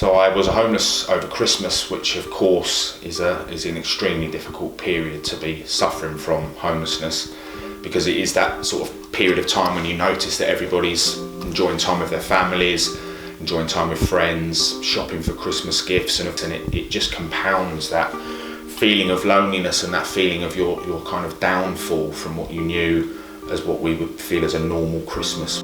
So I was homeless over Christmas, which of course is an extremely difficult period to be suffering from homelessness, because it is that sort of period of time when you notice that everybody's enjoying time with their families, enjoying time with friends, shopping for Christmas gifts, and it just compounds that feeling of loneliness and that feeling of your kind of downfall from what you knew as what we would feel as a normal Christmas.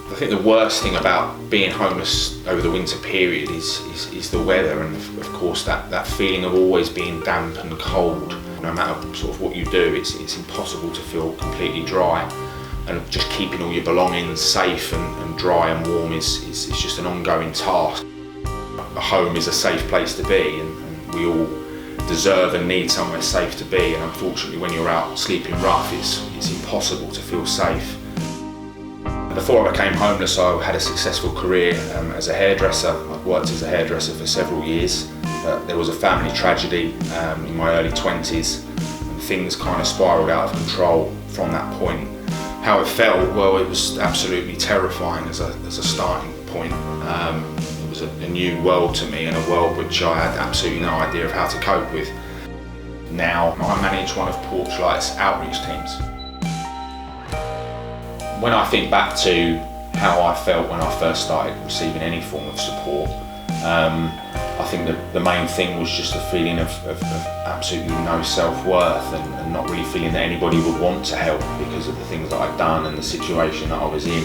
I think the worst thing about being homeless over the winter period is the weather, and of course that feeling of always being damp and cold. No matter sort of what you do, it's impossible to feel completely dry, and just keeping all your belongings safe and dry and warm is just an ongoing task. A home is a safe place to be, and we all deserve and need somewhere safe to be, and unfortunately when you're out sleeping rough it's impossible to feel safe. Before I became homeless, I had a successful career as a hairdresser. I'd worked as a hairdresser for several years. There was a family tragedy in my early 20s, and things kind of spiralled out of control from that point. How it felt, well, it was absolutely terrifying as a starting point. It was a new world to me, and a world which I had absolutely no idea of how to cope with. Now I manage one of Porchlight's outreach teams. When I think back to how I felt when I first started receiving any form of support, I think the main thing was just a feeling of absolutely no self-worth, and not really feeling that anybody would want to help because of the things that I'd done and the situation that I was in.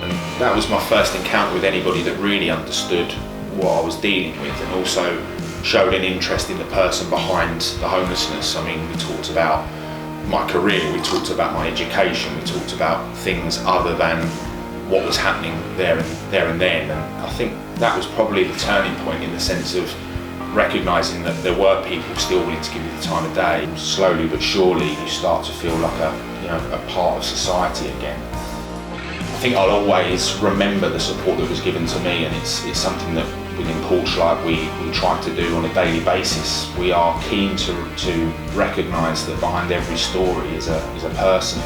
And that was my first encounter with anybody that really understood what I was dealing with, and also showed an interest in the person behind the homelessness. I mean, we talked about my career, we talked about my education, we talked about things other than what was happening there and then. And I think that was probably the turning point, in the sense of recognising that there were people still willing to give you the time of day. Slowly but surely you start to feel like a part of society again. I think I'll always remember the support that was given to me, and it's something that within Porchlight we try to do on a daily basis. We are keen to recognise that behind every story is a person.